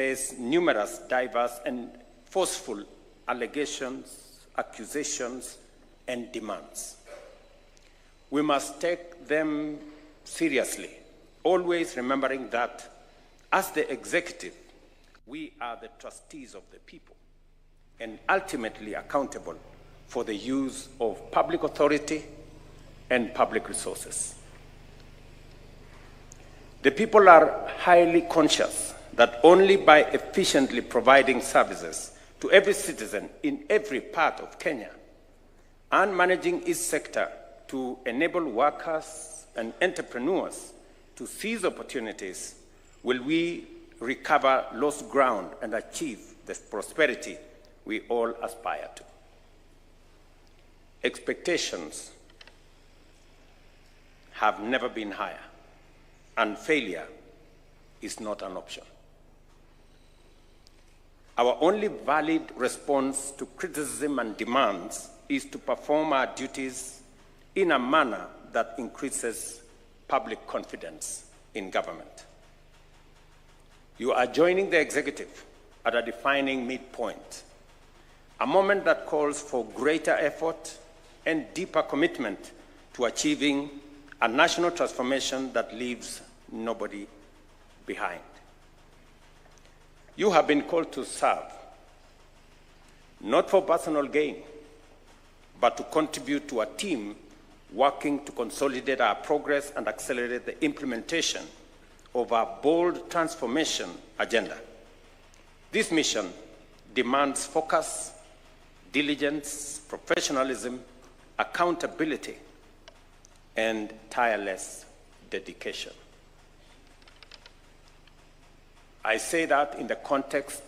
There's numerous, diverse, and forceful allegations, accusations, and demands. We must take them seriously, always remembering that as the executive, we are the trustees of the people and ultimately accountable for the use of public authority and public resources. The people are highly conscious that only by efficiently providing services to every citizen in every part of Kenya and managing each sector to enable workers and entrepreneurs to seize opportunities will we recover lost ground and achieve the prosperity we all aspire to. Expectations have never been higher, and failure is not an option. Our only valid response to criticism and demands is to perform our duties in a manner that increases public confidence in government. You are joining the executive at a defining midpoint, a moment that calls for greater effort and deeper commitment to achieving a national transformation that leaves nobody behind. You have been called to serve, not for personal gain, but to contribute to a team working to consolidate our progress and accelerate the implementation of our bold transformation agenda. This mission demands focus, diligence, professionalism, accountability, and tireless dedication. I say that in the context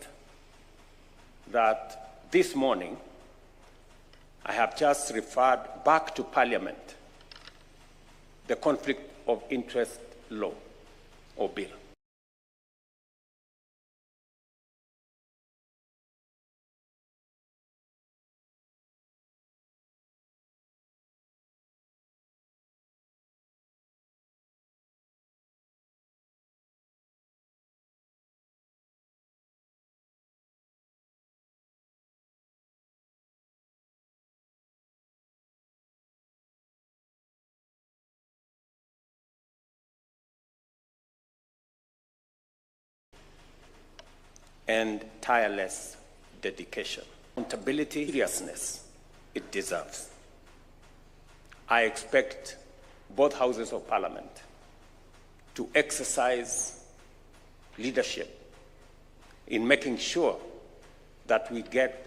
that this morning I have just referred back to Parliament the Conflict of Interest Law or Bill. And tireless dedication. Accountability, seriousness it deserves. I expect both houses of Parliament to exercise leadership in making sure that we get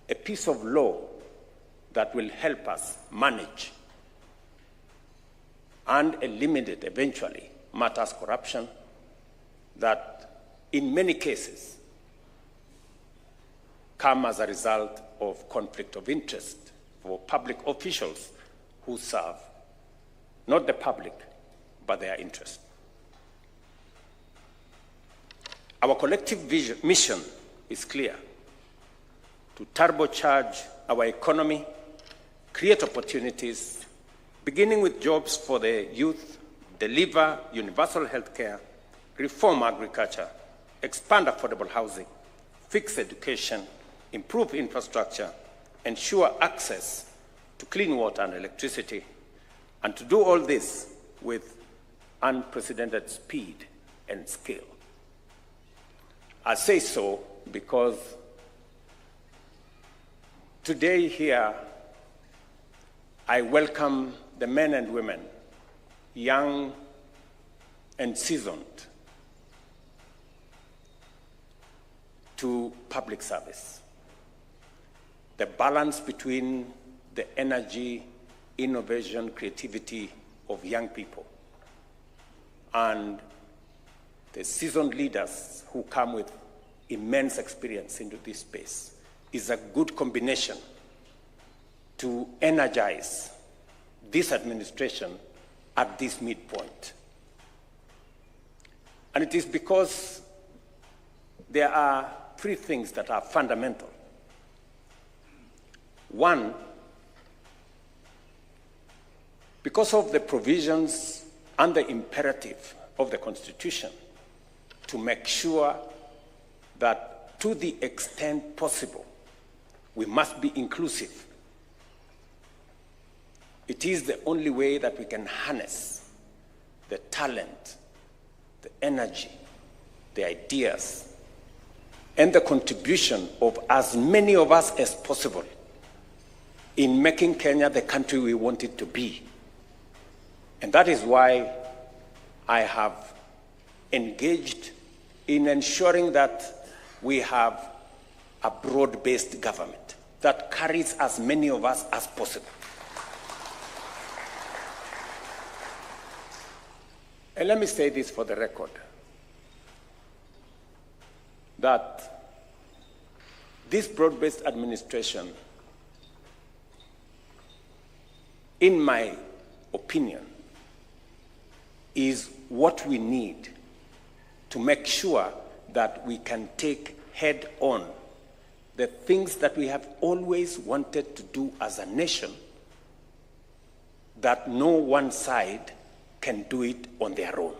a piece of law that will help us manage and eliminate eventually matters corruption that in many cases come as a result of conflict of interest for public officials who serve not the public, but their interest. Our collective mission is clear: to turbocharge our economy, create opportunities, beginning with jobs for the youth, deliver universal health care, reform agriculture, expand affordable housing, fix education, improve infrastructure, ensure access to clean water and electricity, and to do all this with unprecedented speed and scale. I say so because today here I welcome the men and women, young and seasoned, to public service. The balance between the energy, innovation, creativity of young people and the seasoned leaders who come with immense experience into this space is a good combination to energize this administration at this midpoint. And it is because there are three things that are fundamental. One, because of the provisions and the imperative of the Constitution to make sure that to the extent possible, we must be inclusive. It is the only way that we can harness the talent, the energy, the ideas, and the contribution of as many of us as possible in making Kenya the country we want it to be. And that is why I have engaged in ensuring that we have a broad-based government that carries as many of us as possible. And let me say this for the record, that this broad-based administration, in my opinion, is what we need to make sure that we can take head on the things that we have always wanted to do as a nation, that no one side can do it on their own.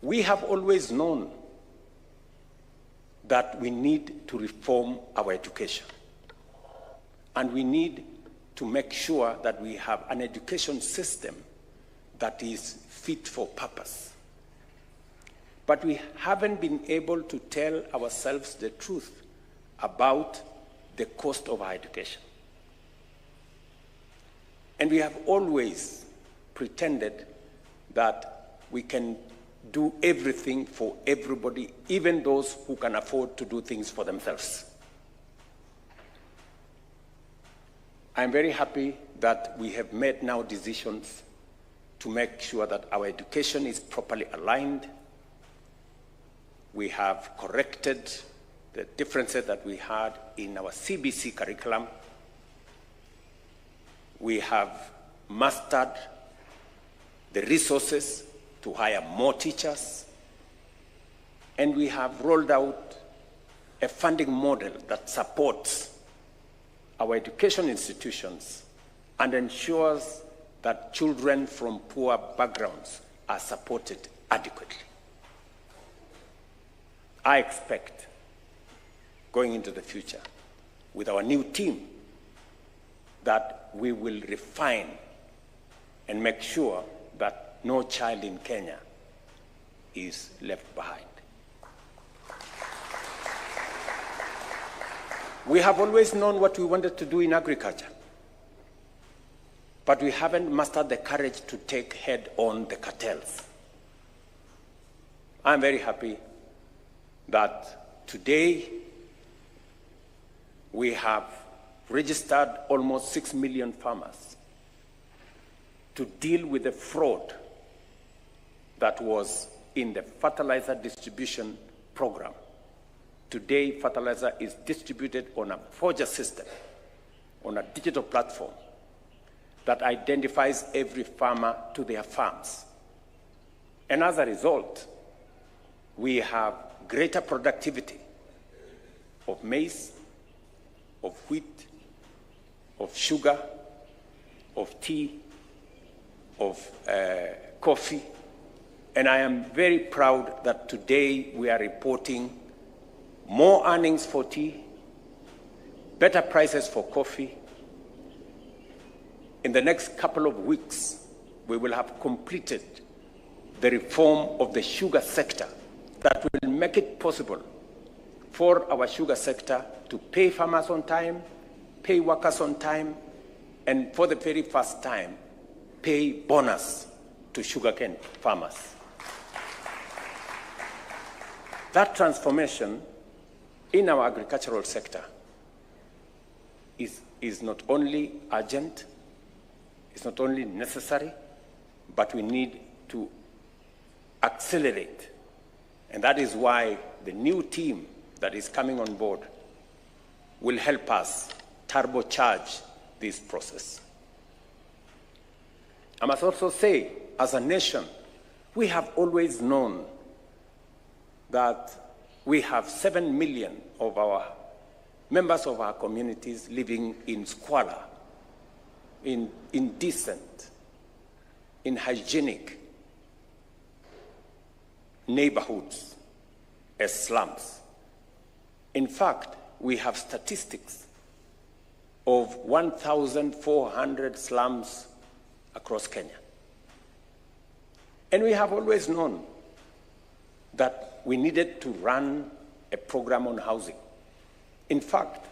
We have always known that we need to reform our education, and we need to make sure that we have an education system that is fit for purpose. But we haven't been able to tell ourselves the truth about the cost of our education. And we have always pretended that we can do everything for everybody, even those who can afford to do things for themselves. I'm very happy that we have made now decisions to make sure that our education is properly aligned. We have corrected the differences that we had in our CBC curriculum. We have mastered the resources to hire more teachers, and we have rolled out a funding model that supports our education institutions and ensures that children from poor backgrounds are supported adequately. I expect, going into the future, with our new team, that we will refine and make sure that no child in Kenya is left behind. We have always known what we wanted to do in agriculture, but we haven't mastered the courage to take head on the cartels. I'm very happy that today we have registered almost 6 million farmers to deal with the fraud that was in the fertilizer distribution program. Today, fertilizer is distributed on a forger system, on a digital platform that identifies every farmer to their farms. And as a result, we have greater productivity of maize, of wheat, of sugar, of tea, of coffee. And I am very proud that today we are reporting more earnings for tea, better prices for coffee. In the next couple of weeks, we will have completed the reform of the sugar sector that will make it possible for our sugar sector to pay farmers on time, pay workers on time, and for the very first time, pay bonus to sugarcane farmers. That transformation in our agricultural sector is not only urgent, it's not only necessary, but we need to accelerate. And that is why the new team that is coming on board will help us turbocharge this process. I must also say, as a nation, we have always known that we have 7 million of our members of our communities living in squalor, in indecent, in hygienic, neighborhoods as slums. In fact, we have statistics of 1,400 slums across Kenya. And we have always known that we needed to run a program on housing. In fact,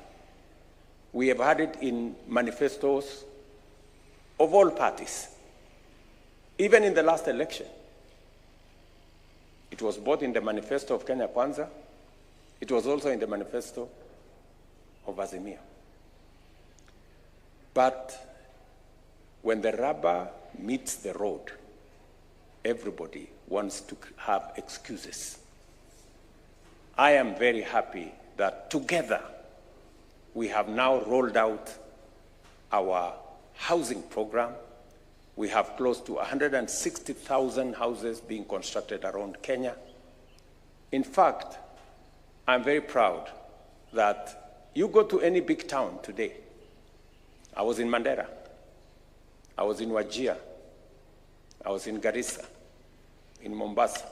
we have had it in manifestos of all parties. Even in the last election, it was both in the manifesto of Kenya Kwanza, it was also in the manifesto of Azimio. But when the rubber meets the road, everybody wants to have excuses. I am very happy that together we have now rolled out our housing program. We have close to 160,000 houses being constructed around Kenya. In fact, I'm very proud that you go to any big town today. I was in Mandera, I was in Wajir, I was in Garissa, in Mombasa,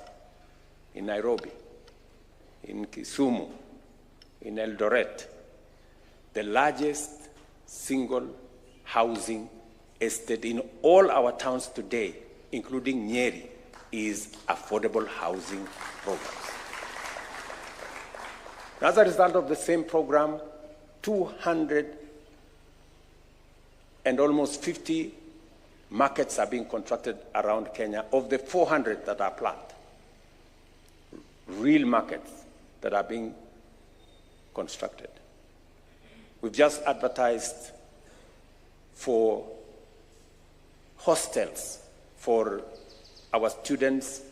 in Nairobi, in Kisumu, in Eldoret. The largest single housing estate in all our towns today, including Nyeri, is affordable housing programs. As a result of the same program, 200 and almost 50 markets are being constructed around Kenya of the 400 that are planned. Real markets that are being constructed. We've just advertised for hostels for our students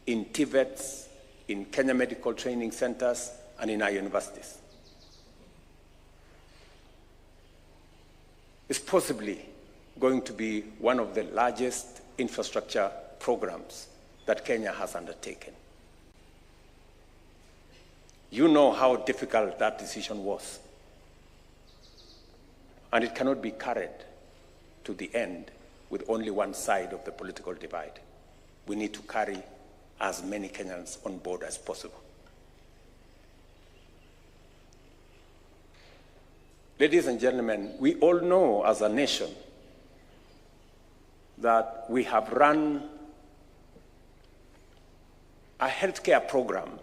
in TVETs, in Kenya Medical Training Centers, and in our universities. It's possibly going to be one of the largest infrastructure programs that Kenya has undertaken. You know how difficult that decision was. And it cannot be carried to the end with only one side of the political divide. We need to carry as many Kenyans on board as possible. Ladies and gentlemen, we all know as a nation that we have run a healthcare program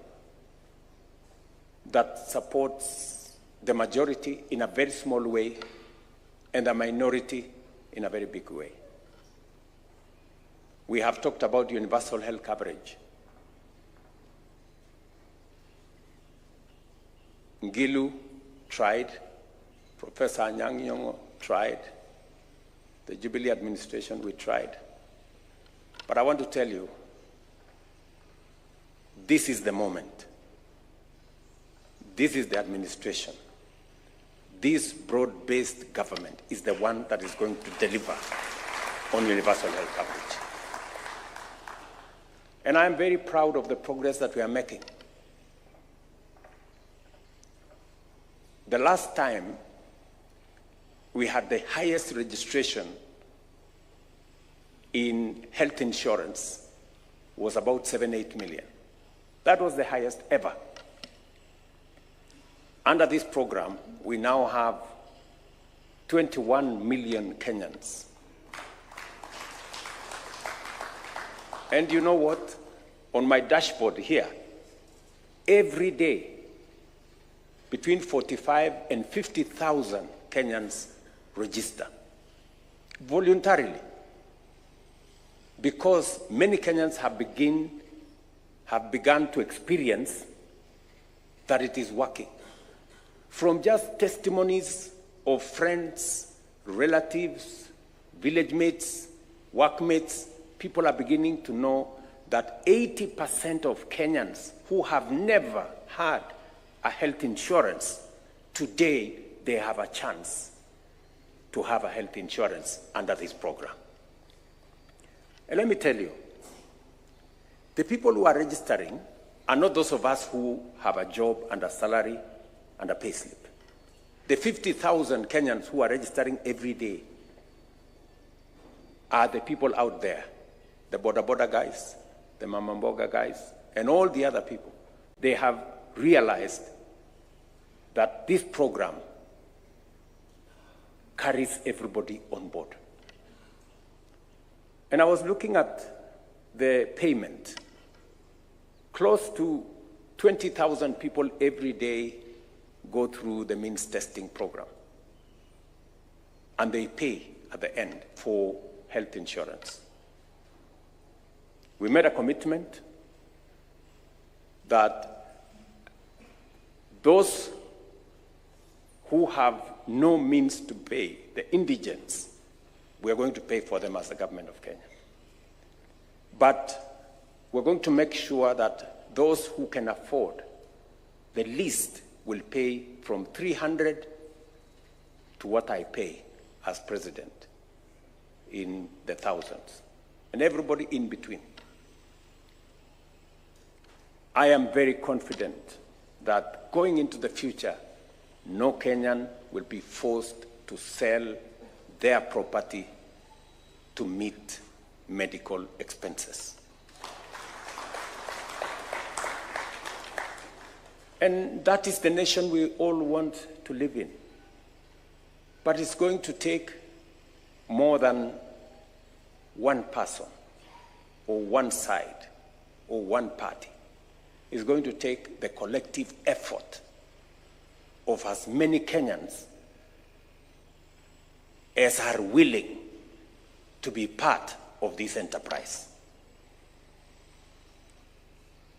that supports the majority in a very small way and the minority in a very big way. We have talked about universal health coverage. Ngilu tried, Professor Anyang' Nyong'o tried, the Jubilee administration, we tried. But I want to tell you, this is the moment. This is the administration. This broad-based government is the one that is going to deliver on universal health coverage. And I'm very proud of the progress that we are making. The last time we had the highest registration in health insurance was about 7-8 million. That was the highest ever. Under this program, we now have 21 million Kenyans. And you know what? On my dashboard here, every day, between 45 and 50,000 Kenyans register voluntarily, because many Kenyans have begun to experience that it is working. From just testimonies of friends, relatives, village mates, workmates, people are beginning to know that 80% of Kenyans who have never had a health insurance, today they have a chance to have a health insurance under this program. And let me tell you, the people who are registering are not those of us who have a job and a salary and a payslip. The 50,000 Kenyans who are registering every day are the people out there, the boda boda guys, the mama mboga guys, and all the other people, they have realized that this program carries everybody on board. And I was looking at the payment. Close to 20,000 people every day go through the means testing program. And they pay at the end for health insurance. We made a commitment that those who have no means to pay, the indigents, we are going to pay for them as the government of Kenya. But we're going to make sure that those who can afford the least will pay from 300 to what I pay as president, in the thousands, and everybody in between. I am very confident that going into the future, no Kenyan will be forced to sell their property to meet medical expenses. And that is the nation we all want to live in. But it's going to take more than one person or one side or one party. It's going to take the collective effort of as many Kenyans as are willing to be part of this enterprise.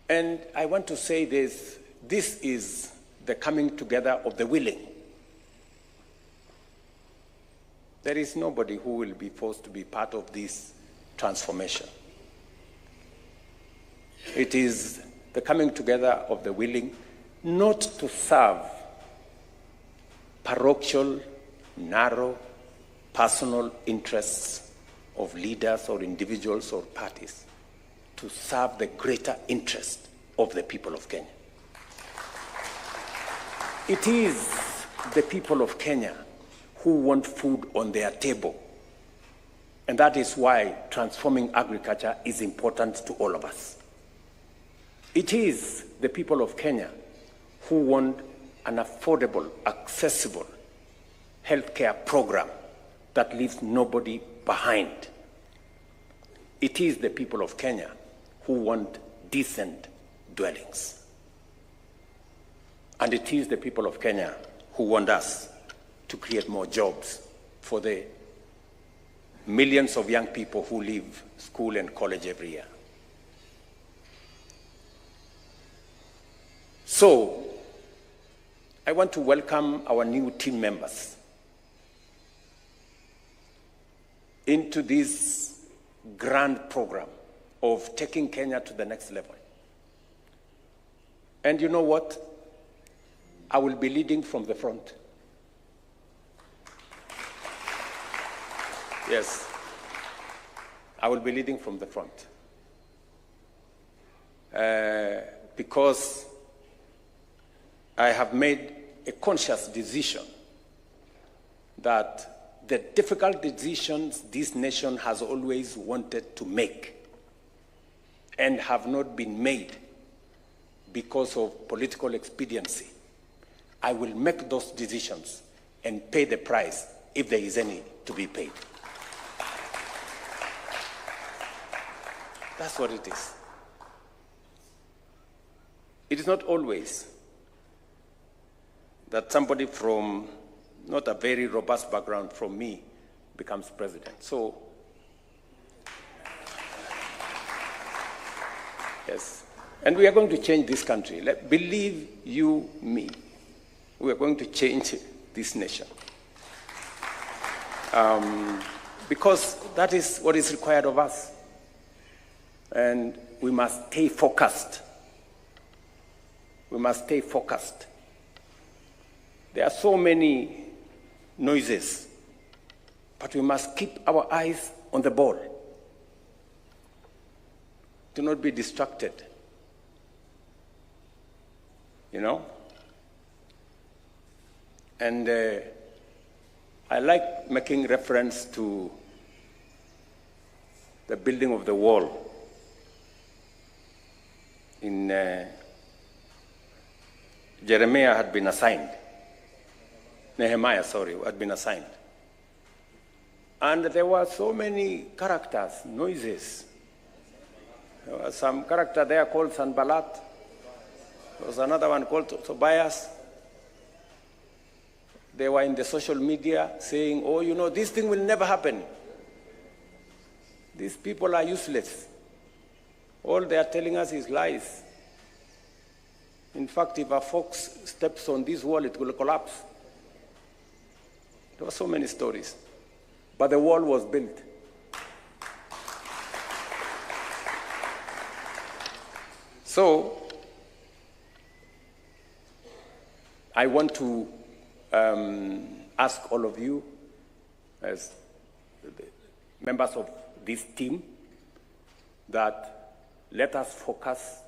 And I want to say this is the coming together of the willing. There is nobody who will be forced to be part of this transformation. It is the coming together of the willing, not to serve parochial, narrow, personal interests of leaders or individuals or parties, to serve the greater interest of the people of Kenya. It is the people of Kenya who want food on their table. And that is why transforming agriculture is important to all of us. It is the people of Kenya who want an affordable, accessible healthcare program that leaves nobody behind. It is the people of Kenya who want decent dwellings. And it is the people of Kenya who want us to create more jobs for the millions of young people who leave school and college every year. So, I want to welcome our new team members into this grand program of taking Kenya to the next level. And you know what? I will be leading from the front. Yes, I will be leading from the front. Because I have made a conscious decision that the difficult decisions this nation has always wanted to make and have not been made because of political expediency, I will make those decisions and pay the price if there is any to be paid. That's what it is. It is not always that somebody from not a very robust background from me becomes president. So, yes. And we are going to change this country. Believe you me, we are going to change this nation. Because that is what is required of us. And we must stay focused. We must stay focused. There are so many noises, but we must keep our eyes on the ball. Do not be distracted. You know? And I like making reference to the building of the wall. in Jeremiah had been assigned. Nehemiah, sorry, had been assigned. And there were so many characters, noises. There was some character there called Sanballat. There was another one called Tobias. They were in the social media saying, oh, you know, this thing will never happen. These people are useless. All they are telling us is lies. In fact, if a fox steps on this wall, it will collapse. There were so many stories. But the wall was built. So, I want to ask all of you, as members of this team, that let us focus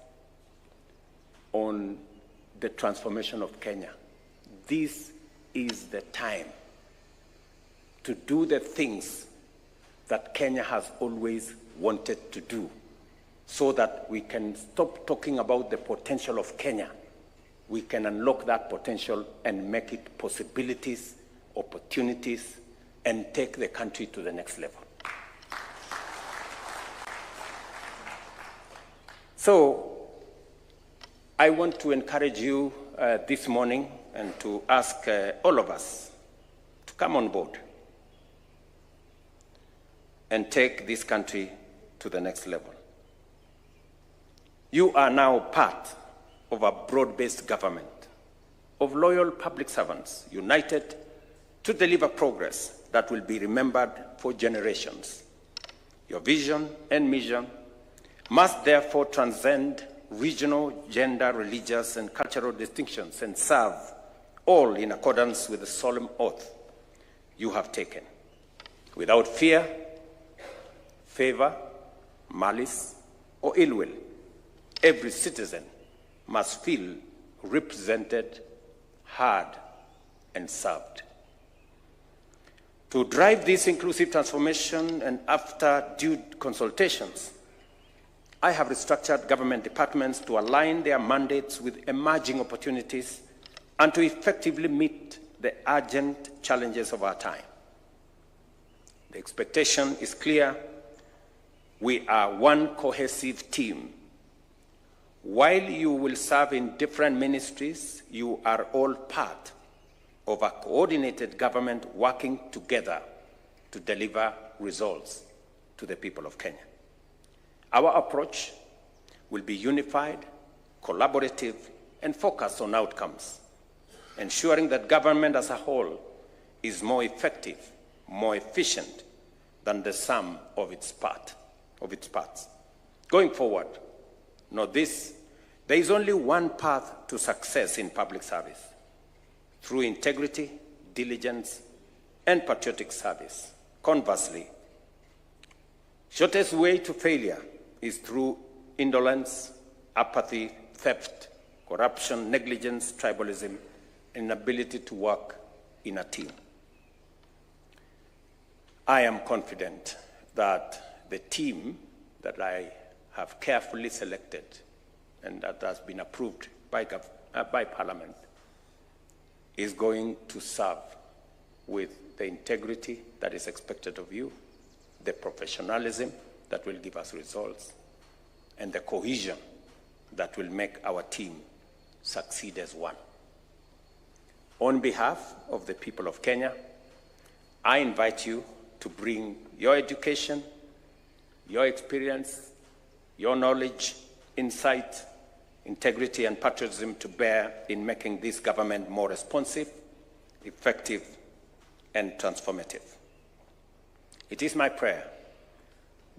on the transformation of Kenya. This is the time to do the things that Kenya has always wanted to do, so that we can stop talking about the potential of Kenya. We can unlock that potential and make it possibilities, opportunities, and take the country to the next level. So, I want to encourage you this morning and to ask all of us to come on board and take this country to the next level. You are now part of a broad-based government of loyal public servants united to deliver progress that will be remembered for generations. Your vision and mission must therefore transcend regional, gender, religious, and cultural distinctions and serve all in accordance with the solemn oath you have taken, without fear, favor, malice, or ill will. Every citizen must feel represented, heard, and served. To drive this inclusive transformation, and after due consultations, I have restructured government departments to align their mandates with emerging opportunities and to effectively meet the urgent challenges of our time. The expectation is clear. We are one cohesive team. While you will serve in different ministries, you are all part of a coordinated government working together to deliver results to the people of Kenya. Our approach will be unified, collaborative, and focused on outcomes, ensuring that government as a whole is more effective, more efficient than the sum of its parts. Going forward, note this: there is only one path to success in public service: through integrity, diligence, and patriotic service. Conversely, shortest way to failure is through indolence, apathy, theft, corruption, negligence, tribalism, and inability to work in a team. I am confident that the team that I have carefully selected and that has been approved by Parliament is going to serve with the integrity that is expected of you, the professionalism that will give us results, and the cohesion that will make our team succeed as one. On behalf of the people of Kenya, I invite you to bring your education, your experience, your knowledge, insight, integrity, and patriotism to bear in making this government more responsive, effective, and transformative. It is my prayer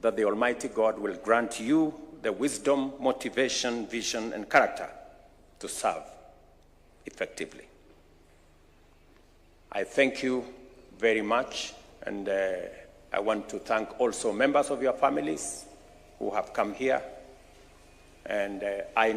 that the Almighty God will grant you the wisdom, motivation, vision, and character to serve effectively. I thank you very much, and I want to thank also members of your families who have come here, and I